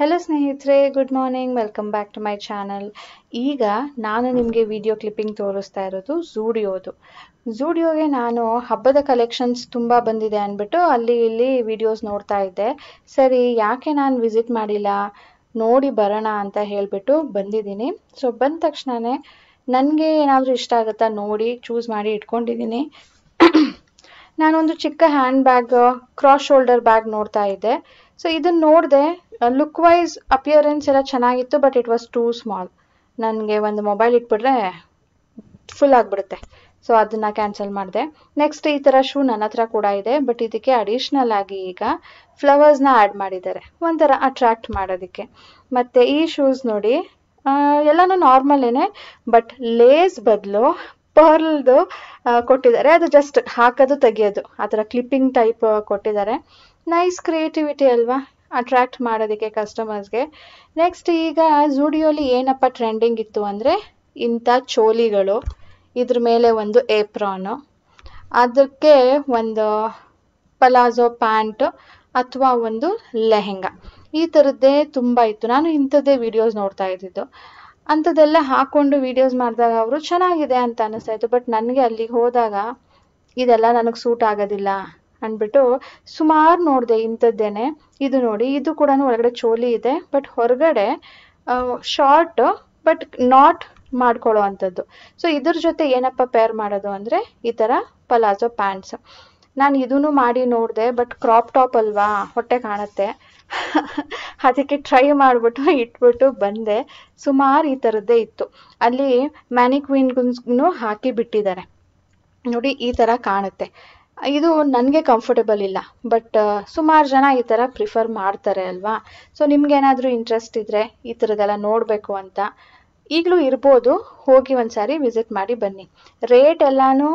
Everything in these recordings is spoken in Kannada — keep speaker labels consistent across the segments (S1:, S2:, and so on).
S1: ಹಲೋ ಸ್ನೇಹಿತರೆ, good morning. Welcome back to my channel. ಈಗ ನಾನು ನಿಮಗೆ ವಿಡಿಯೋ ಕ್ಲಿಪ್ಪಿಂಗ್ ತೋರಿಸ್ತಾ ಇರೋದು ಝೂಡಿಯೋಗೆ ನಾನು ಹಬ್ಬದ ಕಲೆಕ್ಷನ್ಸ್ ತುಂಬ ಬಂದಿದೆ ಅಂದ್ಬಿಟ್ಟು ಅಲ್ಲಿ ಇಲ್ಲಿ ವಿಡಿಯೋಸ್ ನೋಡ್ತಾ ಇದ್ದೆ. ಸರಿ, ಯಾಕೆ ನಾನು ವಿಸಿಟ್ ಮಾಡಿಲ್ಲ, ನೋಡಿ ಬರೋಣ ಅಂತ ಹೇಳಿಬಿಟ್ಟು ಬಂದಿದ್ದೀನಿ. ಸೊ ಬಂದ ತಕ್ಷಣವೇ ನನಗೆ ಏನಾದರೂ ಇಷ್ಟ ಆಗುತ್ತಾ ನೋಡಿ ಚೂಸ್ ಮಾಡಿ ಇಟ್ಕೊಂಡಿದ್ದೀನಿ. ನಾನೊಂದು ಚಿಕ್ಕ hand bag, cross shoulder bag ನೋಡ್ತಾ ಇದ್ದೆ. ಸೊ ಇದನ್ನು ನೋಡಿದೆ, ಲುಕ್ ವೈಸ್ ಅಪಿಯರೆನ್ಸ್ ಎಲ್ಲ ಚೆನ್ನಾಗಿತ್ತು, but it was too small. ನನಗೆ ಒಂದು ಮೊಬೈಲ್ ಇಟ್ಬಿಟ್ರೆ ಫುಲ್ ಆಗಿಬಿಡುತ್ತೆ. ಸೊ ಅದನ್ನು ಕ್ಯಾನ್ಸಲ್ ಮಾಡಿದೆ. ನೆಕ್ಸ್ಟ್ ಈ ಥರ ಶೂ ನನ್ನ ಹತ್ರ ಕೂಡ ಇದೆ, ಬಟ್ ಇದಕ್ಕೆ ಅಡಿಷ್ನಲ್ ಆಗಿ ಈಗ ಫ್ಲವರ್ಸ್ನ ಆ್ಯಡ್ ಮಾಡಿದ್ದಾರೆ ಒಂಥರ ಅಟ್ರಾಕ್ಟ್ ಮಾಡೋದಕ್ಕೆ. ಮತ್ತು ಈ ಶೂಸ್ ನೋಡಿ, ಎಲ್ಲನೂ ನಾರ್ಮಲೇನೆ, ಬಟ್ ಲೇಸ್ ಬದಲು ಪರ್ಲ್ದು ಕೊಟ್ಟಿದ್ದಾರೆ. ಅದು ಜಸ್ಟ್ ಹಾಕೋದು ತೆಗಿಯೋದು ಆ ಥರ ಕ್ಲಿಪ್ಪಿಂಗ್ ಟೈಪ್ ಕೊಟ್ಟಿದ್ದಾರೆ. ನೈಸ್ ಕ್ರಿಯೇಟಿವಿಟಿ ಅಲ್ವಾ, ಅಟ್ರಾಕ್ಟ್ ಮಾಡೋದಕ್ಕೆ ಕಸ್ಟಮರ್ಸ್ಗೆ. ನೆಕ್ಸ್ಟ್ ಈಗ ಝೂಡಿಯೋಲಿ ಏನಪ್ಪ ಟ್ರೆಂಡಿಂಗ್ ಇತ್ತು ಅಂದರೆ ಇಂಥ ಚೋಲಿಗಳು, ಇದ್ರ ಮೇಲೆ ಒಂದು ಏಪ್ರಾನು, ಅದಕ್ಕೆ ಒಂದು ಪಲಾಜೋ ಪ್ಯಾಂಟ್ ಅಥವಾ ಒಂದು ಲೆಹೆಂಗಾ, ಈ ಥರದ್ದೇ ತುಂಬ ಇತ್ತು. ನಾನು ಇಂಥದ್ದೇ ವಿಡಿಯೋಸ್ ನೋಡ್ತಾ ಇದ್ದಿದ್ದು. ಅಂಥದ್ದೆಲ್ಲ ಹಾಕ್ಕೊಂಡು ವಿಡಿಯೋಸ್ ಮಾಡಿದಾಗ ಅವರು ಚೆನ್ನಾಗಿದೆ ಅಂತ ಅನ್ನಿಸ್ತಾಯಿತ್ತು. ಬಟ್ ನನಗೆ ಅಲ್ಲಿಗೆ ಹೋದಾಗ ಇದೆಲ್ಲ ನನಗೆ ಸೂಟ್ ಆಗೋದಿಲ್ಲ ಅಂದ್ಬಿಟ್ಟು ಸುಮಾರು ನೋಡಿದೆ ಇಂಥದ್ದೇನೆ. ಇದು ನೋಡಿ, ಇದು ಕೂಡ ಒಳಗಡೆ ಚೋಲಿ ಇದೆ, ಬಟ್ ಹೊರಗಡೆ ಶಾರ್ಟ್ ಬಟ್ ನಾಟ್ ಮಾಡ್ಕೊಳ್ಳೋ ಅಂಥದ್ದು. ಸೊ ಇದ್ರ ಜೊತೆ ಏನಪ್ಪ ಪೇರ್ ಮಾಡೋದು ಅಂದರೆ ಈ ಥರ ಪಲಾಜೋ ಪ್ಯಾಂಟ್ಸ್. ನಾನು ಇದೂ ಮಾಡಿ ನೋಡಿದೆ, ಬಟ್ ಕ್ರಾಪ್ ಟಾಪ್ ಅಲ್ವಾ, ಹೊಟ್ಟೆ ಕಾಣುತ್ತೆ. ಅದಕ್ಕೆ ಟ್ರೈ ಮಾಡಿಬಿಟ್ಟು ಇಟ್ಬಿಟ್ಟು ಬಂದೆ. ಸುಮಾರು ಈ ಥರದ್ದೇ ಇತ್ತು. ಅಲ್ಲಿ ಮ್ಯಾನಿಕ್ವಿನ್ಗೂ ಹಾಕಿ ಬಿಟ್ಟಿದ್ದಾರೆ ನೋಡಿ, ಈ ಥರ ಕಾಣುತ್ತೆ. ಇದು ನನಗೆ ಕಂಫರ್ಟಬಲ್ ಇಲ್ಲ, ಬಟ್ ಸುಮಾರು ಜನ ಈ ಥರ ಪ್ರಿಫರ್ ಮಾಡ್ತಾರೆ ಅಲ್ವಾ. ಸೊ ನಿಮ್ಗೇನಾದರೂ ಇಂಟ್ರೆಸ್ಟ್ ಇದ್ದರೆ ಈ ಥರದ್ದೆಲ್ಲ ನೋಡಬೇಕು ಅಂತ ಈಗಲೂ ಇರ್ಬೋದು, ಹೋಗಿ ಒಂದು ಸಾರಿ ವಿಸಿಟ್ ಮಾಡಿ ಬನ್ನಿ. ರೇಟ್ ಎಲ್ಲನೂ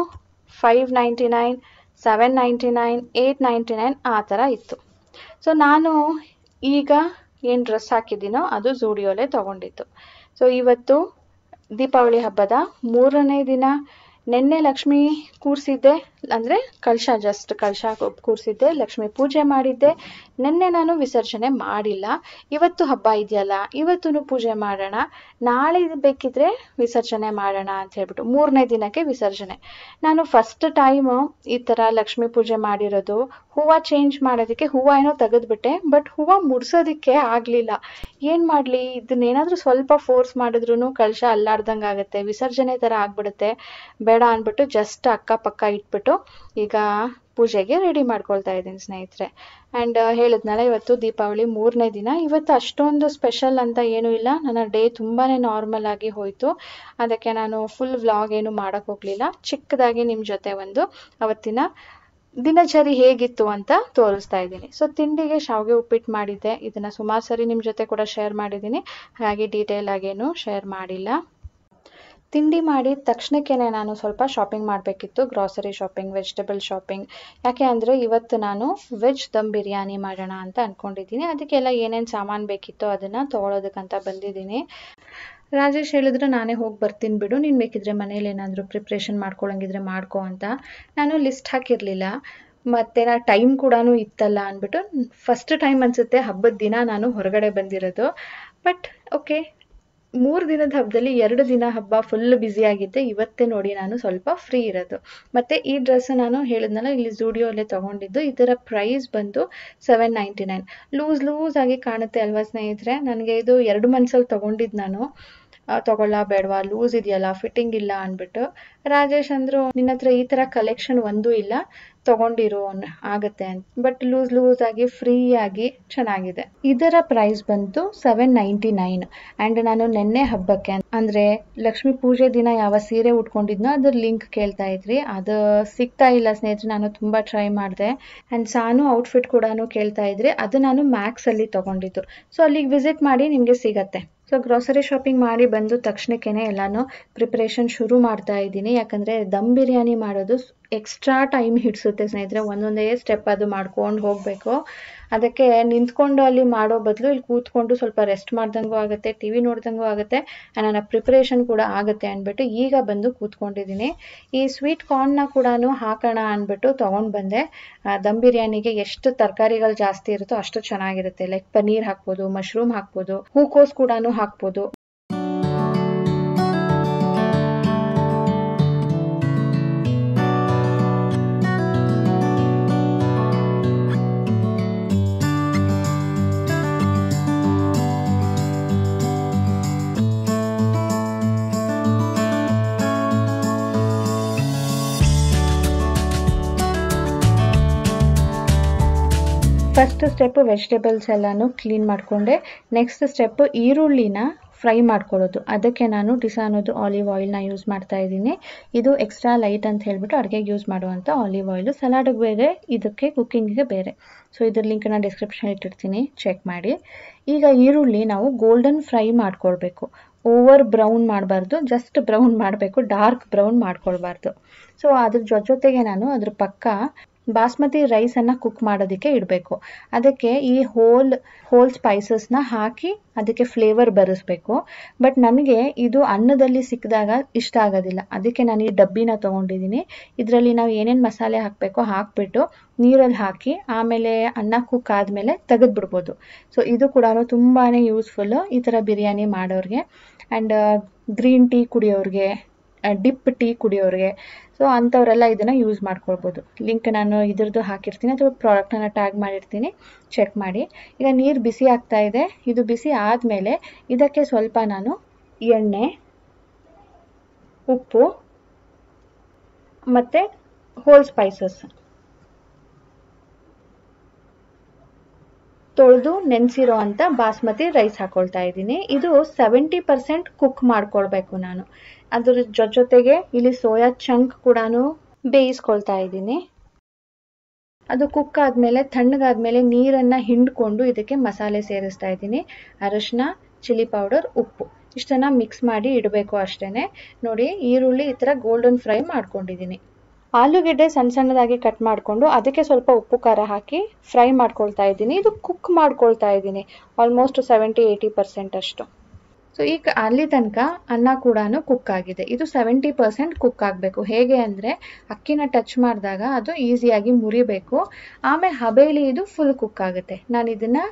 S1: $5.99, $7.99, $8.99 ಆ ಥರ ಇತ್ತು. ಸೊ ನಾನು ಈಗ ಏನು ಡ್ರೆಸ್ ಹಾಕಿದ್ದೀನೋ ಅದು ಝೂಡಿಯೋಲೇ ತೊಗೊಂಡಿತ್ತು. ಸೊ ಇವತ್ತು ದೀಪಾವಳಿ ಹಬ್ಬದ 3ನೇ ದಿನ. ನಿನ್ನೆ ಲಕ್ಷ್ಮಿ ಕೂರಿಸಿದ್ದೆ, ಅಂದರೆ ಕಳಶ ಕೂರಿಸಿದ್ದೆ, ಲಕ್ಷ್ಮಿ ಪೂಜೆ ಮಾಡಿದ್ದೆ. ನಿನ್ನೆ ನಾನು ವಿಸರ್ಜನೆ ಮಾಡಿಲ್ಲ. ಇವತ್ತು ಹಬ್ಬ ಇದೆಯಲ್ಲ, ಇವತ್ತೂ ಪೂಜೆ ಮಾಡೋಣ, ನಾಳೆ ಬೇಕಿದ್ರೆ ವಿಸರ್ಜನೆ ಮಾಡೋಣ ಅಂತ ಹೇಳ್ಬಿಟ್ಟು 3ನೇ ದಿನಕ್ಕೆ ವಿಸರ್ಜನೆ. ನಾನು ಫಸ್ಟ್ ಟೈಮು ಈ ಥರ ಲಕ್ಷ್ಮಿ ಪೂಜೆ ಮಾಡಿರೋದು. ಹೂವು ಚೇಂಜ್ ಮಾಡೋದಕ್ಕೆ ಹೂವು ಏನೋ ತೆಗೆದ್ಬಿಟ್ಟೆ, ಬಟ್ ಹೂವು ಮುಡ್ಸೋದಕ್ಕೆ ಆಗಲಿಲ್ಲ. ಏನು ಮಾಡಲಿ, ಇದನ್ನೇನಾದರೂ ಸ್ವಲ್ಪ ಫೋರ್ಸ್ ಮಾಡಿದ್ರೂ ಕಳಶ ಅಲ್ಲಾಡ್ದಂಗೆ ಆಗುತ್ತೆ, ವಿಸರ್ಜನೆ ಥರ ಆಗ್ಬಿಡುತ್ತೆ. ಬೇಡ ಅಂದ್ಬಿಟ್ಟು ಜಸ್ಟ್ ಅಕ್ಕಪಕ್ಕ ಇಟ್ಬಿಟ್ಟು ಈಗ ಪೂಜೆಗೆ ರೆಡಿ ಮಾಡ್ಕೊಳ್ತಾ ಇದ್ದೀನಿ ಸ್ನೇಹಿತರೆ. ಆ್ಯಂಡ್ ಹೇಳಿದ್ನಲ್ಲ, ಇವತ್ತು ದೀಪಾವಳಿ 3ನೇ ದಿನ. ಇವತ್ತು ಅಷ್ಟೊಂದು ಸ್ಪೆಷಲ್ ಅಂತ ಏನೂ ಇಲ್ಲ. ನನ್ನ ಡೇ ತುಂಬಾ ನಾರ್ಮಲ್ ಆಗಿ ಹೋಯಿತು. ಅದಕ್ಕೆ ನಾನು ಫುಲ್ ವ್ಲಾಗ್ ಏನು ಮಾಡೋಕ್ಕೆ ಹೋಗಲಿಲ್ಲ. ಚಿಕ್ಕದಾಗಿ ನಿಮ್ಮ ಜೊತೆ ಒಂದು ಅವತ್ತಿನ ದಿನಚರಿ ಹೇಗಿತ್ತು ಅಂತ ತೋರಿಸ್ತಾ ಇದ್ದೀನಿ. ಸೊ ತಿಂಡಿಗೆ ಶಾವಿಗೆ ಉಪ್ಪಿಟ್ಟು ಮಾಡಿದ್ದೆ. ಇದನ್ನು ಸುಮಾರು ಸರಿ ನಿಮ್ಮ ಜೊತೆ ಕೂಡ ಶೇರ್ ಮಾಡಿದ್ದೀನಿ, ಹಾಗಾಗಿ ಡೀಟೇಲ್ ಆಗೇನು ಶೇರ್ ಮಾಡಿಲ್ಲ. ತಿಂಡಿ ಮಾಡಿದ ತಕ್ಷಣಕ್ಕೆ ನಾನು ಸ್ವಲ್ಪ ಶಾಪಿಂಗ್ ಮಾಡಬೇಕಿತ್ತು, ಗ್ರಾಸರಿ ಶಾಪಿಂಗ್, ವೆಜಿಟೇಬಲ್ ಶಾಪಿಂಗ್. ಯಾಕೆ ಅಂದರೆ ಇವತ್ತು ನಾನು ವೆಜ್ ದಮ್ ಬಿರಿಯಾನಿ ಮಾಡೋಣ ಅಂತ ಅಂದ್ಕೊಂಡಿದ್ದೀನಿ. ಅದಕ್ಕೆಲ್ಲ ಏನೇನು ಸಾಮಾನು ಬೇಕಿತ್ತೋ ಅದನ್ನು ತೊಗೊಳೋದಕ್ಕಂತ ಬಂದಿದ್ದೀನಿ. ರಾಜೇಶ್ ಹೇಳಿದ್ರು ನಾನೇ ಹೋಗಿ ಬರ್ತೀನಿ ಬಿಡು, ನೀನು ಬೇಕಿದ್ರೆ ಮನೇಲಿ ಏನಾದರೂ ಪ್ರಿಪ್ರೇಷನ್ ಮಾಡ್ಕೊಳ್ಳೋಂಗಿದ್ರೆ ಮಾಡ್ಕೊ ಅಂತ. ನಾನು ಲಿಸ್ಟ್ ಹಾಕಿರಲಿಲ್ಲ, ಮತ್ತು ನಾನು ಟೈಮ್ ಕೂಡ ಇತ್ತಲ್ಲ ಅಂದ್ಬಿಟ್ಟು. ಫಸ್ಟ್ ಟೈಮ್ ಅನಿಸುತ್ತೆ ಹಬ್ಬದ ದಿನ ನಾನು ಹೊರಗಡೆ ಬಂದಿರೋದು. ಬಟ್ ಓಕೆ, 3 ದಿನದ ಹಬ್ಬದಲ್ಲಿ 2 ದಿನ ಹಬ್ಬ ಫುಲ್ ಬ್ಯುಸಿಯಾಗಿದ್ದೆ. ಇವತ್ತೇ ನೋಡಿ ನಾನು ಸ್ವಲ್ಪ ಫ್ರೀ ಇರೋದು. ಮತ್ತು ಈ ಡ್ರೆಸ್ ನಾನು ಹೇಳಿದ್ನಲ್ಲ, ಇಲ್ಲಿ ಝೂಡಿಯೋಲ್ಲೇ ತೊಗೊಂಡಿದ್ದು. ಇದರ ಪ್ರೈಸ್ ಬಂದು $7.99. ಲೂಸ್ ಆಗಿ ಕಾಣುತ್ತೆ ಅಲ್ವಾ ಸ್ನೇಹಿತರೆ. ನನಗೆ ಇದು 2 ಮನ್ಸಲ್ಲಿ ತೊಗೊಂಡಿದ್ದು ನಾನು. ತೊಗೊಳ್ಳ ಬೇಡವಾ, ಲೂಸ್ ಇದೆಯಲ್ಲ, ಫಿಟ್ಟಿಂಗ್ ಇಲ್ಲ ಅಂದ್ಬಿಟ್ಟು. ರಾಜೇಶ್ ಅಂದರು, ನಿನ್ನ ಹತ್ರ ಈ ಥರ ಕಲೆಕ್ಷನ್ ಒಂದೂ ಇಲ್ಲ, ತೊಗೊಂಡಿರೋ ಆಗುತ್ತೆ ಅಂತ. ಬಟ್ ಲೂಸ್ ಆಗಿ ಫ್ರೀಯಾಗಿ ಚೆನ್ನಾಗಿದೆ. ಇದರ ಪ್ರೈಸ್ ಬಂತು $7.99. ಆ್ಯಂಡ್ ನಾನು ನಿನ್ನೆ ಹಬ್ಬಕ್ಕೆ ಅಂದರೆ ಲಕ್ಷ್ಮೀ ಪೂಜೆ ದಿನ ಯಾವ ಸೀರೆ ಉಟ್ಕೊಂಡಿದ್ನೋ ಅದ್ರ ಲಿಂಕ್ ಕೇಳ್ತಾ ಇದ್ರಿ, ಅದು ಸಿಗ್ತಾ ಇಲ್ಲ ಸ್ನೇಹಿತರೆ. ನಾನು ತುಂಬ ಟ್ರೈ ಮಾಡಿದೆ. ಆ್ಯಂಡ್ ಸಾನು ಔಟ್ಫಿಟ್ ಕೂಡ ಕೇಳ್ತಾ ಇದ್ರಿ, ಅದು ನಾನು ಮ್ಯಾಕ್ಸಲ್ಲಿ ತೊಗೊಂಡಿದ್ದು. ಸೊ ಅಲ್ಲಿಗೆ ವಿಸಿಟ್ ಮಾಡಿ ನಿಮಗೆ ಸಿಗತ್ತೆ. ಸೊ ಗ್ರಾಸರಿ ಶಾಪಿಂಗ್ ಮಾಡಿ ಬಂದು ತಕ್ಷಣಕ್ಕೇ ಎಲ್ಲನೂ ಪ್ರಿಪ್ರೇಷನ್ ಶುರು ಮಾಡ್ತಾ ಇದ್ದೀನಿ. ಯಾಕಂದರೆ ದಮ್ ಬಿರಿಯಾನಿ ಮಾಡೋದು ಎಕ್ಸ್ಟ್ರಾ ಟೈಮ್ ಹಿಡಿಸುತ್ತೆ ಸ್ನೇಹಿತರೆ. ಒಂದೊಂದೇ ಸ್ಟೆಪ್ ಅದು ಮಾಡ್ಕೊಂಡು ಹೋಗಬೇಕು. ಅದಕ್ಕೆ ನಿಂತ್ಕೊಂಡು ಅಲ್ಲಿ ಮಾಡೋ ಬದಲು ಇಲ್ಲಿ ಕೂತ್ಕೊಂಡು ಸ್ವಲ್ಪ ರೆಸ್ಟ್ ಮಾಡ್ದಂಗೂ ಆಗುತ್ತೆ, ಟಿ ವಿ ನೋಡ್ದಂಗೂ ಆಗುತ್ತೆ, ನನ್ನ ಪ್ರಿಪ್ರೇಷನ್ ಕೂಡ ಆಗುತ್ತೆ ಅಂದ್ಬಿಟ್ಟು ಈಗ ಬಂದು ಕೂತ್ಕೊಂಡಿದ್ದೀನಿ. ಈ ಸ್ವೀಟ್ ಕಾರ್ನ್ನ ಕೂಡ ಹಾಕೋಣ ಅಂದ್ಬಿಟ್ಟು ತೊಗೊಂಡು ಬಂದೆ. ದಮ್ ಬಿರಿಯಾನಿಗೆ ಎಷ್ಟು ತರಕಾರಿಗಳು ಜಾಸ್ತಿ ಇರುತ್ತೋ ಅಷ್ಟು ಚೆನ್ನಾಗಿರುತ್ತೆ. ಲೈಕ್ ಪನ್ನೀರ್ ಹಾಕ್ಬೋದು, ಮಶ್ರೂಮ್ ಹಾಕ್ಬೋದು, ಹೂಕೋಸ್ ಕೂಡ ಹಾಕ್ಬೋದು. ಫಸ್ಟ್ ಸ್ಟೆಪ್ ವೆಜಿಟೇಬಲ್ಸ್ ಎಲ್ಲಾನು ಕ್ಲೀನ್ ಮಾಡಿಕೊಂಡೆ. ನೆಕ್ಸ್ಟ್ ಸ್ಟೆಪ್ ಈರುಳ್ಳಿನ ಫ್ರೈ ಮಾಡ್ಕೊಳ್ಳೋದು. ಅದಕ್ಕೆ ನಾನು ಡಿಸಾನೋದು ಆಲಿವ್ ಆಯಿಲ್ನ ಯೂಸ್ ಮಾಡ್ತಾ ಇದ್ದೀನಿ. ಇದು ಎಕ್ಸ್ಟ್ರಾ ಲೈಟ್ ಅಂತ ಹೇಳ್ಬಿಟ್ಟು ಅಡುಗೆಗೆ ಯೂಸ್ ಮಾಡುವಂಥ ಆಲಿವ್ ಆಯಿಲು. ಸಲಾಡ್ಗೆ ಬೇರೆ, ಇದಕ್ಕೆ ಕುಕ್ಕಿಂಗಿಗೆ ಬೇರೆ. ಸೊ ಇದ್ರ ಲಿಂಕ್ನ ಡಿಸ್ಕ್ರಿಪ್ಷನ್ ಇಟ್ಟಿರ್ತೀನಿ, ಚೆಕ್ ಮಾಡಿ. ಈಗ ಈರುಳ್ಳಿ ನಾವು ಗೋಲ್ಡನ್ ಫ್ರೈ ಮಾಡ್ಕೊಳ್ಬೇಕು. ಓವರ್ ಬ್ರೌನ್ ಮಾಡಬಾರ್ದು, ಜಸ್ಟ್ ಬ್ರೌನ್ ಮಾಡಬೇಕು, ಡಾರ್ಕ್ ಬ್ರೌನ್ ಮಾಡ್ಕೊಳ್ಬಾರ್ದು. ಸೊ ಅದ್ರ ಜೊತೆಗೆ ನಾನು ಅದ್ರ ಪಕ್ಕ ಬಾಸ್ಮತಿ ರೈಸನ್ನು ಕುಕ್ ಮಾಡೋದಕ್ಕೆ ಇಡಬೇಕು. ಅದಕ್ಕೆ ಈ ಹೋಲ್ ಸ್ಪೈಸಸ್ನ ಹಾಕಿ ಅದಕ್ಕೆ ಫ್ಲೇವರ್ ಬರಿಸ್ಬೇಕು. ಬಟ್ ನನಗೆ ಇದು ಅನ್ನದಲ್ಲಿ ಸಿಕ್ಕಿದಾಗ ಇಷ್ಟ ಆಗೋದಿಲ್ಲ. ಅದಕ್ಕೆ ನಾನು ಈ ಡಬ್ಬಿನ ತೊಗೊಂಡಿದ್ದೀನಿ. ಇದರಲ್ಲಿ ನಾವು ಏನೇನು ಮಸಾಲೆ ಹಾಕಬೇಕೋ ಹಾಕ್ಬಿಟ್ಟು ನೀರಲ್ಲಿ ಹಾಕಿ ಆಮೇಲೆ ಅನ್ನ ಕುಕ್ ಆದಮೇಲೆ ತೆಗೆದುಬಿಡ್ಬೋದು. ಸೊ ಇದು ಕೂಡ ತುಂಬಾ ಯೂಸ್ಫುಲ್ಲು ಈ ಥರ ಬಿರಿಯಾನಿ ಮಾಡೋರಿಗೆ. ಆ್ಯಂಡ್ ಗ್ರೀನ್ ಟೀ ಕುಡಿಯೋರಿಗೆ, ಡಿಪ್ ಟೀ ಕುಡಿಯೋರಿಗೆ, ಸೊ ಅಂಥವರೆಲ್ಲ ಇದನ್ನು ಯೂಸ್ ಮಾಡ್ಕೊಳ್ಬೋದು. ಲಿಂಕ್ ನಾನು ಇದ್ರದ್ದು ಹಾಕಿರ್ತೀನಿ ಅಥವಾ ಪ್ರಾಡಕ್ಟನ್ನು ಟ್ಯಾಗ್ ಮಾಡಿರ್ತೀನಿ, ಚೆಕ್ ಮಾಡಿ. ಈಗ ನೀರು ಬಿಸಿ ಆಗ್ತಾ ಇದೆ. ಇದು ಬಿಸಿ ಆದಮೇಲೆ ಇದಕ್ಕೆ ಸ್ವಲ್ಪ ನಾನು ಎಣ್ಣೆ, ಉಪ್ಪು ಮತ್ತು ಹೋಲ್ ಸ್ಪೈಸಸ್ ತೊಳೆದು ನೆನೆಸಿರೋ ಅಂಥ ಬಾಸ್ಮತಿ ರೈಸ್ ಹಾಕೊಳ್ತಾ ಇದ್ದೀನಿ. ಇದು 70% ಕುಕ್ ಮಾಡ್ಕೊಳ್ಬೇಕು ನಾನು. ಅದ್ರ ಜೊತೆಗೆ ಇಲ್ಲಿ ಸೋಯಾ ಚಂಕ್ ಕೂಡ ಬೇಯಿಸ್ಕೊಳ್ತಾ ಇದ್ದೀನಿ. ಅದು ಕುಕ್ ಆದಮೇಲೆ ತಣ್ಣಗಾದ್ಮೇಲೆ ನೀರನ್ನು ಹಿಂಡ್ಕೊಂಡು ಇದಕ್ಕೆ ಮಸಾಲೆ ಸೇರಿಸ್ತಾ ಇದ್ದೀನಿ. ಅರಿಶಿನ, ಚಿಲ್ಲಿ ಪೌಡರ್, ಉಪ್ಪು ಇಷ್ಟನ್ನು ಮಿಕ್ಸ್ ಮಾಡಿ ಇಡಬೇಕು ಅಷ್ಟೇ. ನೋಡಿ, ಈರುಳ್ಳಿ ಈ ಥರ ಗೋಲ್ಡನ್ ಫ್ರೈ ಮಾಡ್ಕೊಂಡಿದ್ದೀನಿ. ಆಲೂಗೆಡ್ಡೆ ಸಣ್ಣ ಸಣ್ಣದಾಗಿ ಕಟ್ ಮಾಡಿಕೊಂಡು ಅದಕ್ಕೆ ಸ್ವಲ್ಪ ಉಪ್ಪು ಖಾರ ಹಾಕಿ ಫ್ರೈ ಮಾಡ್ಕೊಳ್ತಾ ಇದ್ದೀನಿ. ಇದು ಕುಕ್ ಮಾಡ್ಕೊಳ್ತಾ ಇದ್ದೀನಿ ಆಲ್ಮೋಸ್ಟ್ 70-80% ಅಷ್ಟು. ಸೊ ಈಗ ಅಲ್ಲಿ ತನಕ ಅನ್ನ ಕೂಡ ಕುಕ್ ಆಗಿದೆ. ಇದು 70% ಕುಕ್ ಆಗಬೇಕು. ಹೇಗೆ ಅಂದರೆ ಅಕ್ಕಿನ ಟಚ್ ಮಾಡಿದಾಗ ಅದು ಈಸಿಯಾಗಿ ಮುರಿಬೇಕು. ಆಮೇಲೆ ಹಬೇಲಿ ಇದು ಫುಲ್ ಕುಕ್ ಆಗುತ್ತೆ. ನಾನು ಇದನ್ನು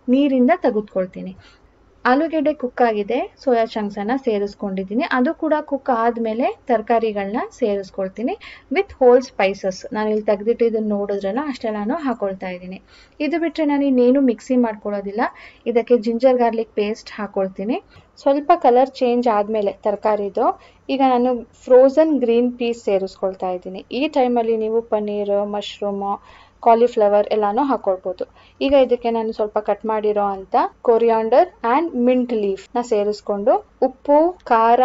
S1: ನೀರಿಂದ ತೆಗೆದುಕೊಳ್ತೀನಿ. ಆಲೂಗೆಡ್ಡೆ ಕುಕ್ ಆಗಿದೆ, ಸೋಯಾ ಚಂಕ್ಸನ್ನು ಸೇರಿಸ್ಕೊಂಡಿದ್ದೀನಿ. ಅದು ಕೂಡ ಕುಕ್ ಆದಮೇಲೆ ತರಕಾರಿಗಳನ್ನ ಸೇರಿಸ್ಕೊಳ್ತೀನಿ ವಿತ್ ಹೋಲ್ ಸ್ಪೈಸಸ್. ನಾನು ಇಲ್ಲಿ ತೆಗೆದಿಟ್ಟಿದ್ದನ್ನು ನೋಡಿದ್ರಲ್ಲ ಅಷ್ಟೆಲ್ಲನೂ ಹಾಕೊಳ್ತಾ ಇದ್ದೀನಿ. ಇದು ಬಿಟ್ಟರೆ ನಾನು ಇನ್ನೇನು ಮಿಕ್ಸಿ ಮಾಡ್ಕೊಳ್ಳೋದಿಲ್ಲ. ಇದಕ್ಕೆ ಜಿಂಜರ್ ಗಾರ್ಲಿಕ್ ಪೇಸ್ಟ್ ಹಾಕೊಳ್ತೀನಿ. ಸ್ವಲ್ಪ ಕಲರ್ ಚೇಂಜ್ ಆದಮೇಲೆ ತರಕಾರಿದು ಈಗ ನಾನು ಫ್ರೋಝನ್ ಗ್ರೀನ್ ಪೀಸ್ ಸೇರಿಸ್ಕೊಳ್ತಾ ಇದ್ದೀನಿ. ಈ ಟೈಮಲ್ಲಿ ನೀವು ಪನ್ನೀರು, ಮಶ್ರೂಮು, ಕಾಲಿಫ್ಲವರ್ ಎಲ್ಲಾನು ಹಾಕೊಳ್ಬೋದು. ಈಗ ಇದಕ್ಕೆ ನಾನು ಸ್ವಲ್ಪ ಕಟ್ ಮಾಡಿರೋ ಅಂತ ಕೊರಿಯಾಂಡರ್ ಆ್ಯಂಡ್ ಮಿಂಟ್ ಲೀಫ್ನ ಸೇರಿಸ್ಕೊಂಡು ಉಪ್ಪು, ಖಾರ,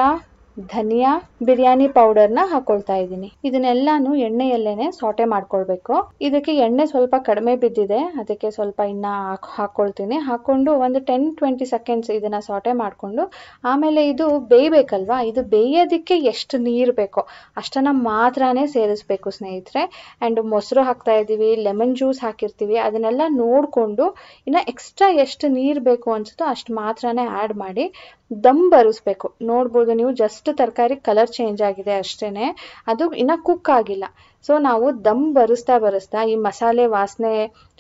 S1: ಧನಿಯಾ, ಬಿರಿಯಾನಿ ಪೌಡರ್ನ ಹಾಕೊಳ್ತಾ ಇದ್ದೀನಿ. ಇದನ್ನೆಲ್ಲಾನು ಎಣ್ಣೆಯಲ್ಲೇನೆ ಸಾಟೆ ಮಾಡ್ಕೊಳ್ಬೇಕು. ಇದಕ್ಕೆ ಎಣ್ಣೆ ಸ್ವಲ್ಪ ಕಡಿಮೆ ಬಿದ್ದಿದೆ, ಅದಕ್ಕೆ ಸ್ವಲ್ಪ ಇನ್ನ ಹಾಕೊಳ್ತೀನಿ. ಹಾಕೊಂಡು ಒಂದು 10-20 ಸೆಕೆಂಡ್ಸ್ ಇದನ್ನ ಸಾಟೆ ಮಾಡಿಕೊಂಡು ಆಮೇಲೆ ಇದು ಬೇಯಬೇಕಲ್ವಾ, ಇದು ಬೇಯೋದಕ್ಕೆ ಎಷ್ಟು ನೀರು ಬೇಕೋ ಅಷ್ಟನ್ನ ಮಾತ್ರನೇ ಸೇರಿಸ್ಬೇಕು ಸ್ನೇಹಿತರೆ. ಆ್ಯಂಡ್ ಮೊಸರು ಹಾಕ್ತಾ ಇದ್ದೀವಿ, ಲೆಮನ್ ಜ್ಯೂಸ್ ಹಾಕಿರ್ತೀವಿ, ಅದನ್ನೆಲ್ಲ ನೋಡಿಕೊಂಡು ಇನ್ನು ಎಕ್ಸ್ಟ್ರಾ ಎಷ್ಟು ನೀರು ಬೇಕು ಅನ್ಸುತ್ತೋ ಅಷ್ಟು ಮಾತ್ರನೇ ಆ್ಯಡ್ ಮಾಡಿ ದಮ್ ಬರಿಸ್ಬೇಕು. ನೋಡ್ಬೋದು ನೀವು, ಜಸ್ಟ್ ತರಕಾರಿ ಕಲರ್ ಚೇಂಜ್ ಆಗಿದೆ ಅಷ್ಟೇ, ಅದು ಇನ್ನು ಕುಕ್ ಆಗಿಲ್ಲ. ಸೊ ನಾವು ದಮ್ ಬರಿಸ್ತಾ ಈ ಮಸಾಲೆ ವಾಸನೆ,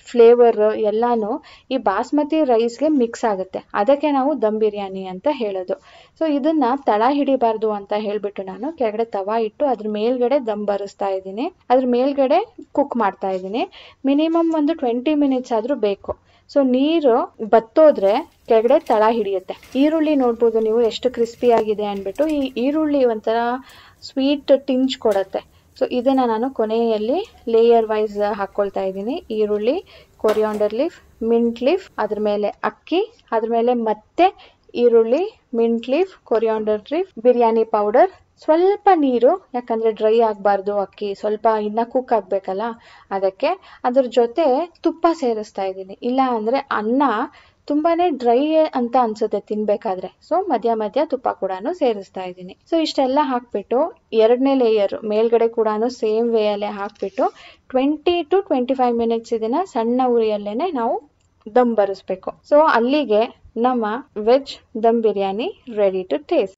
S1: ಫ್ಲೇವರ್ ಎಲ್ಲಾನು ಈ ಬಾಸ್ಮತಿ ರೈಸ್ಗೆ ಮಿಕ್ಸ್ ಆಗುತ್ತೆ. ಅದಕ್ಕೆ ನಾವು ದಮ್ ಬಿರಿಯಾನಿ ಅಂತ ಹೇಳೋದು. ಸೊ ಇದನ್ನ ತಳ ಹಿಡಿಬಾರ್ದು ಅಂತ ಹೇಳ್ಬಿಟ್ಟು ನಾನು ಕೆಳಗಡೆ ತವಾ ಇಟ್ಟು ಅದ್ರ ಮೇಲ್ಗಡೆ ದಮ್ ಬರಿಸ್ತಾ ಇದ್ದೀನಿ. ಅದ್ರ ಮೇಲ್ಗಡೆ ಕುಕ್ ಮಾಡ್ತಾ ಇದ್ದೀನಿ. ಮಿನಿಮಮ್ ಒಂದು 20 ಮಿನಿಟ್ಸ್ ಆದ್ರೂ ಬೇಕು. ಸೊ ನೀರು ಬತ್ತೋದ್ರೆ ಕೆಳಗಡೆ ತಳ ಹಿಡಿಯುತ್ತೆ. ಈರುಳ್ಳಿ ನೋಡ್ಬೋದು ನೀವು ಎಷ್ಟು ಕ್ರಿಸ್ಪಿ ಆಗಿದೆ ಅಂದ್ಬಿಟ್ಟು. ಈ ಈರುಳ್ಳಿ ಒಂಥರ ಸ್ವೀಟ್ ಟಿಂಚ್ ಕೊಡುತ್ತೆ. ಸೊ ಇದನ್ನು ನಾನು ಕೊನೆಯಲ್ಲಿ ಲೇಯರ್ ವೈಸ್ ಹಾಕ್ಕೊಳ್ತಾ ಇದ್ದೀನಿ. ಈರುಳ್ಳಿ, ಕೊರಿಯಾಂಡರ್ ಲೀಫ್, ಮಿಂಟ್ ಲೀಫ್, ಅದ್ರ ಮೇಲೆ ಅಕ್ಕಿ, ಅದ್ರ ಮೇಲೆ ಮತ್ತೆ ಈರುಳ್ಳಿ, mint leaf, coriander leaf, biryani powder, ಸ್ವಲ್ಪ ನೀರು, ಯಾಕಂದರೆ ಡ್ರೈ ಆಗಬಾರ್ದು ಅಕ್ಕಿ, ಸ್ವಲ್ಪ ಇನ್ನು ಕುಕ್ ಆಗಬೇಕಲ್ಲ ಅದಕ್ಕೆ. ಅದ್ರ ಜೊತೆ ತುಪ್ಪ ಸೇರಿಸ್ತಾ ಇದ್ದೀನಿ. ಇಲ್ಲ ಅಂದರೆ ಅನ್ನ ತುಂಬಾನೇ ಡ್ರೈ ಅಂತ ಅನ್ಸುತ್ತೆ ತಿನ್ಬೇಕಾದ್ರೆ. ಸೊ ಮಧ್ಯ ಮಧ್ಯ ತುಪ್ಪ ಕೂಡ ಸೇರಿಸ್ತಾ ಇದ್ದೀನಿ. ಸೊ ಇಷ್ಟೆಲ್ಲ ಹಾಕ್ಬಿಟ್ಟು ಎರಡನೇ ಲೇಯರ್ ಮೇಲ್ಗಡೆ ಕೂಡ ಸೇಮ್ ವೇ ಅಲ್ಲೇ ಹಾಕ್ಬಿಟ್ಟು 20 to 25 ಮಿನಿಟ್ಸ್ ಇದನ್ನ ಸಣ್ಣ ಉರಿಯಲ್ಲೇನೆ ನಾವು ದಮ್ ಬರಿಸ್ಬೇಕು. ಸೊ ಅಲ್ಲಿಗೆ ನಮ್ಮ veg dum biryani ready to taste.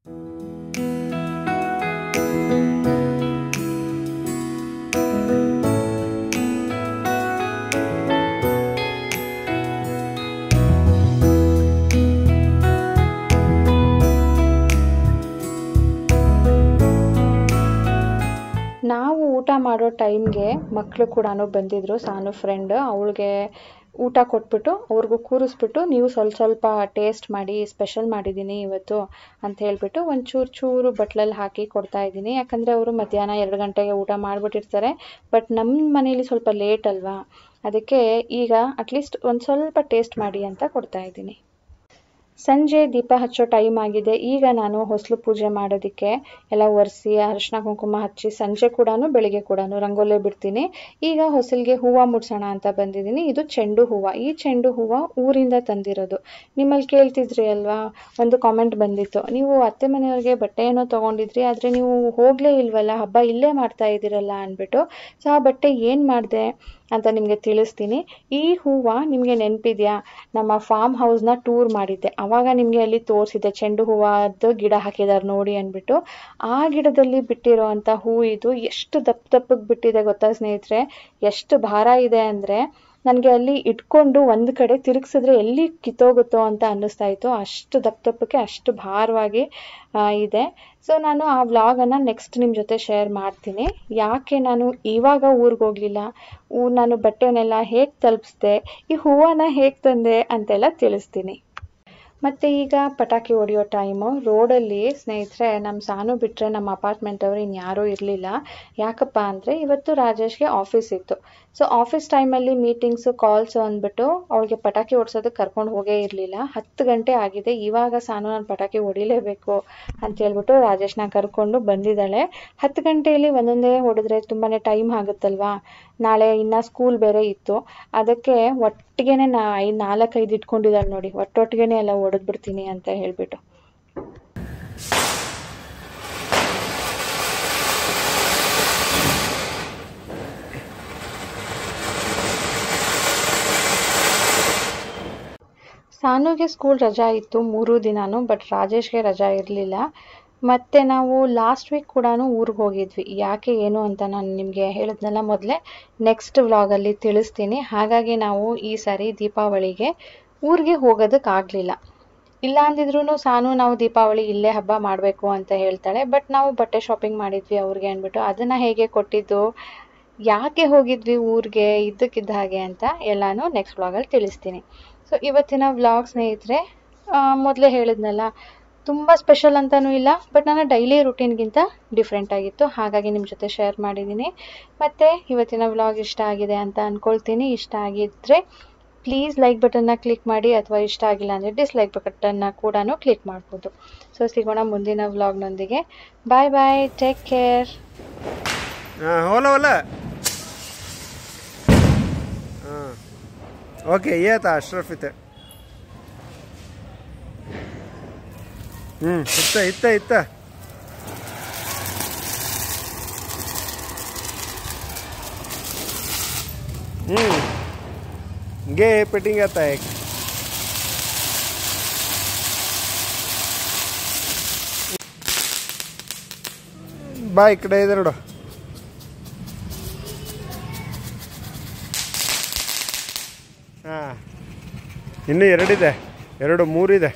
S1: ನಾವು ಊಟ ಮಾಡೋ ಟೈಮ್ಗೆ ಮಕ್ಕಳು ಕೂಡ ಬಂದಿದ್ರು. ಸಾನು ಫ್ರೆಂಡ್, ಅವಳಿಗೆ ಊಟ ಕೊಟ್ಬಿಟ್ಟು ಅವ್ರಿಗೂ ಕೂರಿಸ್ಬಿಟ್ಟು ನೀವು ಸ್ವಲ್ಪ ಟೇಸ್ಟ್ ಮಾಡಿ, ಸ್ಪೆಷಲ್ ಮಾಡಿದ್ದೀನಿ ಇವತ್ತು ಅಂತ ಹೇಳ್ಬಿಟ್ಟು ಚೂರು ಬಟ್ಲಲ್ಲಿ ಹಾಕಿ ಕೊಡ್ತಾ ಇದ್ದೀನಿ. ಯಾಕಂದರೆ ಅವರು ಮಧ್ಯಾಹ್ನ 2 ಗಂಟೆಗೆ ಊಟ ಮಾಡಿಬಿಟ್ಟಿರ್ತಾರೆ. ಬಟ್ ನಮ್ಮ ಮನೇಲಿ ಸ್ವಲ್ಪ ಲೇಟ್ ಅಲ್ವಾ, ಅದಕ್ಕೆ ಈಗ ಅಟ್ಲೀಸ್ಟ್ ಸ್ವಲ್ಪ ಟೇಸ್ಟ್ ಮಾಡಿ ಅಂತ ಕೊಡ್ತಾ ಇದ್ದೀನಿ. ಸಂಜೆ ದೀಪ ಹಚ್ಚೋ ಟೈಮ್ ಆಗಿದೆ. ಈಗ ನಾನು ಹೊಸಲು ಪೂಜೆ ಮಾಡೋದಕ್ಕೆ ಎಲ್ಲ ಒರೆಸಿ ಅರಿಶಿನ ಕುಂಕುಮ ಹಚ್ಚಿ ಸಂಜೆ ಕೂಡ ಬೆಳಿಗ್ಗೆ ಕೂಡ ರಂಗೋಲೆ ಬಿಡ್ತೀನಿ. ಈಗ ಹೊಸಲಿಗೆ ಹೂವು ಮುಡ್ಸೋಣ ಅಂತ ಬಂದಿದ್ದೀನಿ. ಇದು ಚೆಂಡು ಹೂವು. ಈ ಚೆಂಡು ಹೂವು ಊರಿಂದ ತಂದಿರೋದು. ನಿಮ್ಮಲ್ಲಿ ಕೇಳ್ತಿದ್ರಿ ಅಲ್ವಾ, ಒಂದು ಕಾಮೆಂಟ್ ಬಂದಿತ್ತು, ನೀವು ಅತ್ತೆ ಮನೆಯವ್ರಿಗೆ ಬಟ್ಟೆ ಏನೋ ತೊಗೊಂಡಿದ್ರಿ, ಆದರೆ ನೀವು ಹೋಗಲೇ ಇಲ್ವಲ್ಲ, ಹಬ್ಬ ಇಲ್ಲೇ ಮಾಡ್ತಾ ಇದ್ದೀರಲ್ಲ ಅಂದ್ಬಿಟ್ಟು. ಸೊ ಆ ಬಟ್ಟೆ ಏನು ಮಾಡಿದೆ ಅಂತ ನಿಮಗೆ ತಿಳಿಸ್ತೀನಿ. ಈ ಹೂವು ನಿಮಗೆ ನೆನಪಿದೆಯಾ, ನಮ್ಮ ಫಾರ್ಮ್ ಹೌಸ್ನ ಟೂರ್ ಮಾಡಿದ್ದೆ, ಆವಾಗ ನಿಮಗೆ ಅಲ್ಲಿ ತೋರಿಸಿದೆ ಚೆಂಡು ಹೂವದ್ದು ಗಿಡ ಹಾಕಿದ್ದಾರೆ ನೋಡಿ ಅಂದ್ಬಿಟ್ಟು. ಆ ಗಿಡದಲ್ಲಿ ಬಿಟ್ಟಿರೋ ಅಂಥ ಹೂ ಇದು ಎಷ್ಟು ದಪ್ಪಗೆ ಬಿಟ್ಟಿದೆ ಗೊತ್ತಾ ಸ್ನೇಹಿತರೆ. ಎಷ್ಟು ಭಾರ ಇದೆ ಅಂದರೆ ನನಗೆ ಅಲ್ಲಿ ಇಟ್ಕೊಂಡು ಒಂದು ಕಡೆ ತಿರುಗಿಸಿದ್ರೆ ಎಲ್ಲಿ ಕಿತ್ತೋಗುತ್ತೋ ಅಂತ ಅನ್ನಿಸ್ತಾ ಇತ್ತು. ಅಷ್ಟು ದಪ್ಪಕ್ಕೆ ಅಷ್ಟು ಭಾರವಾಗಿ ಇದೆ. ಸೊ ನಾನು ಆ ವ್ಲಾಗನ್ನು ನೆಕ್ಸ್ಟ್ ನಿಮ್ಮ ಜೊತೆ ಶೇರ್ ಮಾಡ್ತೀನಿ. ಯಾಕೆ ನಾನು ಇವಾಗ ಊರಿಗೆ ಹೋಗಲಿಲ್ಲ, ನಾನು ಬಟ್ಟೆನೆಲ್ಲ ಹೇಗೆ ತಲುಪಿಸ್ದೆ, ಈ ಹೂವನ್ನ ಹೇಗೆ ತಂದೆ ಅಂತೆಲ್ಲ ತಿಳಿಸ್ತೀನಿ. ಮತ್ತು ಈಗ ಪಟಾಕಿ ಹೊಡೆಯೋ ಟೈಮು. ರೋಡಲ್ಲಿ ಸ್ನೇಹಿತರೆ ನಮ್ಮ ಸಾನು ಬಿಟ್ಟರೆ ನಮ್ಮ ಅಪಾರ್ಟ್ಮೆಂಟ್ ಅವರು ಇನ್ಯಾರೂ ಇರಲಿಲ್ಲ. ಯಾಕಪ್ಪ ಅಂದರೆ ಇವತ್ತು ರಾಜೇಶ್ಗೆ ಆಫೀಸ್ ಇತ್ತು. ಸೊ ಆಫೀಸ್ ಟೈಮಲ್ಲಿ ಮೀಟಿಂಗ್ಸು ಕಾಲ್ಸು ಅಂದ್ಬಿಟ್ಟು ಅವಳಿಗೆ ಪಟಾಕಿ ಹೊಡ್ಸೋದಕ್ಕೆ ಕರ್ಕೊಂಡು ಹೋಗೇ ಇರಲಿಲ್ಲ. 10 ಗಂಟೆ ಆಗಿದೆ. ಇವಾಗ ಸಾನು ನಾನು ಪಟಾಕಿ ಹೊಡಿಲೇಬೇಕು ಅಂತ ಹೇಳ್ಬಿಟ್ಟು ರಾಜೇಶ್ನ ಕರ್ಕೊಂಡು ಬಂದಿದ್ದಾಳೆ. 10 ಗಂಟೆಯಲ್ಲಿ ಒಂದೊಂದೇ ಹೊಡೆದ್ರೆ ತುಂಬಾ ಟೈಮ್ ಆಗುತ್ತಲ್ವಾ. ನಾಳೆ ಇನ್ನು ಸ್ಕೂಲ್ ಬೇರೆ ಇತ್ತು. ಅದಕ್ಕೆ ಒಟ್ಟಿಗೆನೆ 4-5 ಇಟ್ಕೊಂಡಿದ್ದಾಳೆ ನೋಡಿ, ಒಟ್ಟೊಟ್ಟಿಗೆನೆ ಎಲ್ಲ ಹೊಡೆದ್ಬಿಡ್ತೀನಿ ಅಂತ ಹೇಳ್ಬಿಟ್ಟು. ಸಾನುಗೆ ಸ್ಕೂಲ್ ರಜಾ ಇತ್ತು 3 ದಿನಾನು, ಬಟ್ ರಾಜೇಶ್ಗೆ ರಜಾ ಇರಲಿಲ್ಲ. ಮತ್ತು ನಾವು ಲಾಸ್ಟ್ ವೀಕ್ ಕೂಡ ಊರಿಗೆ ಹೋಗಿದ್ವಿ. ಯಾಕೆ ಏನು ಅಂತ ನಾನು ನಿಮಗೆ ಹೇಳಿದ್ನಲ್ಲ ಮೊದಲೇ, ನೆಕ್ಸ್ಟ್ ವ್ಲಾಗಲ್ಲಿ ತಿಳಿಸ್ತೀನಿ. ಹಾಗಾಗಿ ನಾವು ಈ ಸಾರಿ ದೀಪಾವಳಿಗೆ ಊರಿಗೆ ಹೋಗೋದಕ್ಕಾಗಲಿಲ್ಲ. ಇಲ್ಲ ಅಂದಿದ್ರು ಸಾನು ನಾವು ದೀಪಾವಳಿ ಇಲ್ಲೇ ಹಬ್ಬ ಮಾಡಬೇಕು ಅಂತ ಹೇಳ್ತಾಳೆ. ಬಟ್ ನಾವು ಬಟ್ಟೆ ಶಾಪಿಂಗ್ ಮಾಡಿದ್ವಿ ಅವ್ರಿಗೆ ಅಂದ್ಬಿಟ್ಟು. ಅದನ್ನು ಹೇಗೆ ಕೊಟ್ಟಿದ್ದು, ಯಾಕೆ ಹೋಗಿದ್ವಿ ಊರಿಗೆ ಇದ್ದಕ್ಕಿದ್ದ ಹಾಗೆ ಅಂತ ಎಲ್ಲನೂ ನೆಕ್ಸ್ಟ್ ವ್ಲಾಗಲ್ಲಿ ತಿಳಿಸ್ತೀನಿ. ಸೊ ಇವತ್ತಿನ ವ್ಲಾಗ್ ಸ್ನೇಹಿತರೆ, ಮೊದಲೇ ಹೇಳಿದ್ನಲ್ಲ, ತುಂಬ ಸ್ಪೆಷಲ್ ಅಂತಲೂ ಇಲ್ಲ, ಬಟ್ ನನ್ನ ಡೈಲಿ ರೂಟೀನ್ಗಿಂತ ಡಿಫ್ರೆಂಟ್ ಆಗಿತ್ತು. ಹಾಗಾಗಿ ನಿಮ್ಮ ಜೊತೆ ಶೇರ್ ಮಾಡಿದ್ದೀನಿ. ಮತ್ತು ಇವತ್ತಿನ ವ್ಲಾಗ್ ಇಷ್ಟ ಆಗಿದೆ ಅಂತ ಅಂದ್ಕೊಳ್ತೀನಿ. ಇಷ್ಟ ಆಗಿದ್ದರೆ ಪ್ಲೀಸ್ ಲೈಕ್ ಬಟನ್ನ ಕ್ಲಿಕ್ ಮಾಡಿ, ಅಥವಾ ಇಷ್ಟ ಆಗಿಲ್ಲ ಅಂದರೆ ಡಿಸ್ಲೈಕ್ ಬಟನ್ನ ಕೂಡ ಕ್ಲಿಕ್ ಮಾಡ್ಬೋದು. ಸೊ ಸಿಗೋಣ ಮುಂದಿನ ವ್ಲಾಗ್ನೊಂದಿಗೆ. ಬಾಯ್ ಬಾಯ್, ಟೇಕ್ ಕೇರ್.
S2: ओके ये था अशरफ इते इत्ता गे पेटिंग आता है बाय इकड़े ಇದೆ ನೋಡು ಇನ್ನೂ 2 ಇದೆ 2 3 ಇದೆ